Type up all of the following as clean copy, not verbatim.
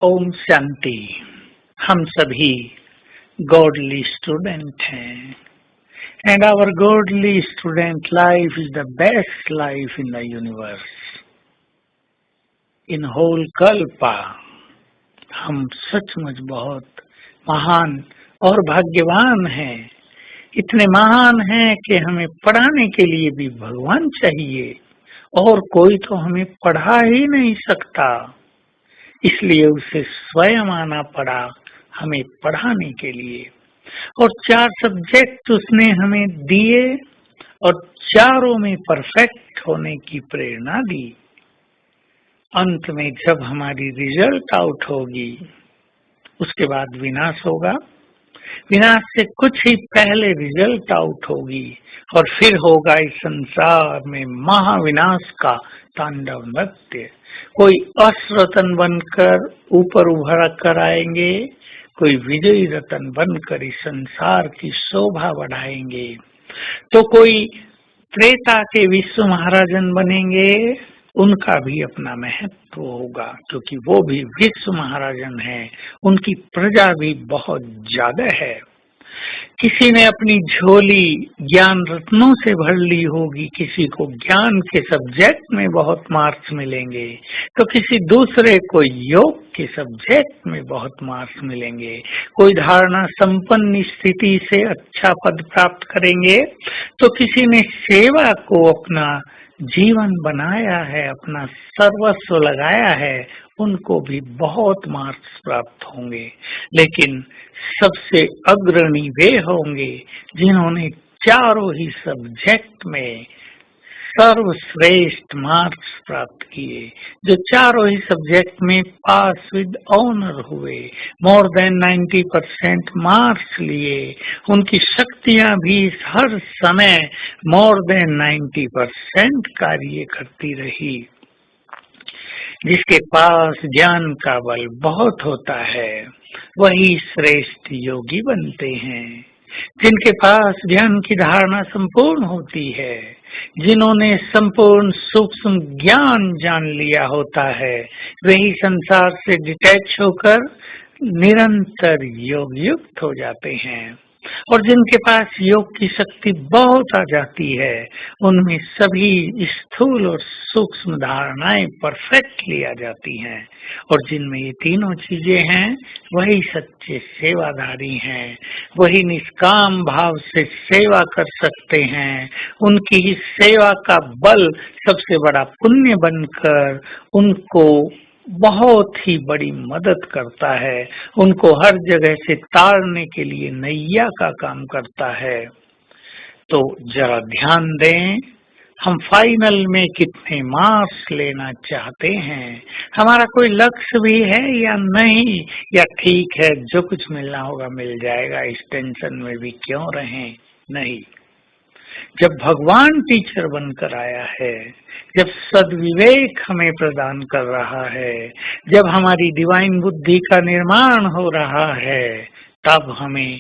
ओम शांति। हम सभी गॉडली स्टूडेंट हैं and our godly student life is the best life in the universe, in whole kalpa. हम सचमुच बहुत महान और भाग्यवान हैं। इतने महान हैं कि हमें पढ़ाने के लिए भी भगवान चाहिए और कोई तो हमें पढ़ा ही नहीं सकता, इसलिए उसे स्वयं आना पड़ा हमें पढ़ाने के लिए। और 4 सब्जेक्ट उसने हमें दिए और चारों में परफेक्ट होने की प्रेरणा दी। अंत में जब हमारी रिजल्ट आउट होगी, उसके बाद विनाश होगा। विनाश से कुछ ही पहले रिजल्ट आउट होगी और फिर होगा इस संसार में महाविनाश का तांडव नृत्य। कोई अश्रतन बनकर ऊपर उभर कर आएंगे, कोई विजयी रतन बनकर इस संसार की शोभा बढ़ाएंगे, तो कोई त्रेता के विश्व महाराजन बनेंगे। उनका भी अपना महत्व होगा क्योंकि वो भी विश्व महाराजन हैं, उनकी प्रजा भी बहुत ज्यादा है। किसी ने अपनी झोली ज्ञान रत्नों से भर ली होगी, किसी को ज्ञान के सब्जेक्ट में बहुत मार्क्स मिलेंगे, तो किसी दूसरे को योग के सब्जेक्ट में बहुत मार्क्स मिलेंगे। कोई धारणा संपन्न स्थिति से अच्छा पद प्राप्त करेंगे, तो किसी ने सेवा को अपना जीवन बनाया है, अपना सर्वस्व लगाया है, उनको भी बहुत मार्क्स प्राप्त होंगे। लेकिन सबसे अग्रणी वे होंगे जिन्होंने चारों ही सब्जेक्ट में सर्वश्रेष्ठ मार्क्स प्राप्त किए, जो चारों ही सब्जेक्ट में पास विद ऑनर हुए, मोर देन 90% मार्क्स लिए। उनकी शक्तियां भी हर समय मोर देन 90% कार्य करती रही। जिसके पास ज्ञान का बल बहुत होता है वही श्रेष्ठ योगी बनते हैं। जिनके पास ज्ञान की धारणा संपूर्ण होती है, जिन्होंने संपूर्ण सूक्ष्म ज्ञान जान लिया होता है, वही संसार से डिटैच होकर निरंतर योग युक्त हो जाते हैं। और जिनके पास योग की शक्ति बहुत आ जाती है, उनमें सभी स्थूल और सूक्ष्म धारणाएं परफेक्टली आ जाती हैं। और जिनमें ये तीनों चीजें हैं, वही सच्चे सेवादारी हैं, वही निष्काम भाव से सेवा कर सकते हैं। उनकी ही सेवा का बल सबसे बड़ा पुण्य बनकर उनको बहुत ही बड़ी मदद करता है, उनको हर जगह से तारने के लिए नैया का काम करता है। तो जरा ध्यान दें, हम फाइनल में कितने मार्क्स लेना चाहते हैं, हमारा कोई लक्ष्य भी है या नहीं, या ठीक है जो कुछ मिलना होगा मिल जाएगा, इस टेंशन में भी क्यों रहें। नहीं, जब भगवान टीचर बनकर आया है, जब सद्विवेक हमें प्रदान कर रहा है, जब हमारी डिवाइन बुद्धि का निर्माण हो रहा है, तब हमें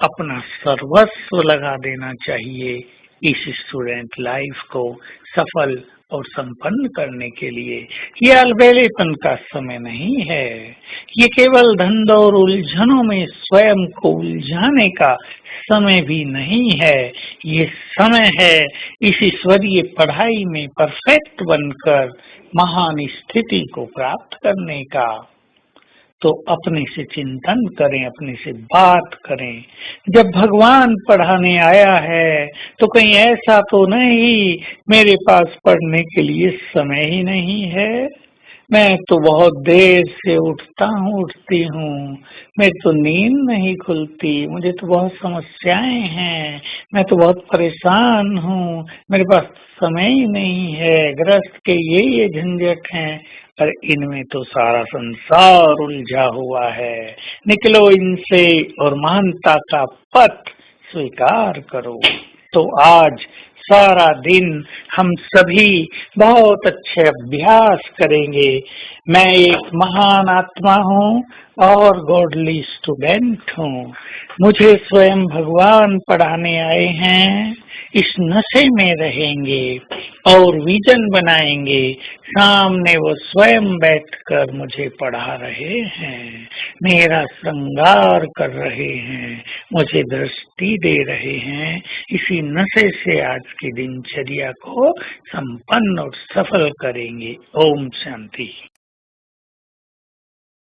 अपना सर्वस्व लगा देना चाहिए इस स्टूडेंट लाइफ को सफल और संपन्न करने के लिए। ये अलबेलेपन का समय नहीं है, ये केवल धंध और उलझनों में स्वयं को उलझाने का समय भी नहीं है। ये समय है इस ईश्वरीय पढ़ाई में परफेक्ट बनकर महान स्थिति को प्राप्त करने का। तो अपने से चिंतन करें, अपने से बात करें। जब भगवान पढ़ाने आया है तो कहीं ऐसा तो नहीं मेरे पास पढ़ने के लिए समय ही नहीं है, मैं तो बहुत देर से उठती हूँ, मेरी तो नींद नहीं खुलती, मुझे तो बहुत समस्याएं हैं, मैं तो बहुत परेशान हूँ, मेरे पास समय ही नहीं है, गृहस्थ के ये झंझट हैं, और इनमें तो सारा संसार उलझा हुआ है। निकलो इनसे और महानता का पथ स्वीकार करो। तो आज सारा दिन हम सभी बहुत अच्छे अभ्यास करेंगे। मैं एक महान आत्मा हूँ और गॉडली स्टूडेंट हूँ। मुझे स्वयं भगवान पढ़ाने आए हैं। इस नशे में रहेंगे और विजन बनाएंगे। सामने वो स्वयं बैठकर मुझे पढ़ा रहे हैं, मेरा श्रृंगार कर रहे हैं, मुझे दृष्टि दे रहे हैं। इसी नशे से आज की दिनचर्या को संपन्न और सफल करेंगे। ओम शांति।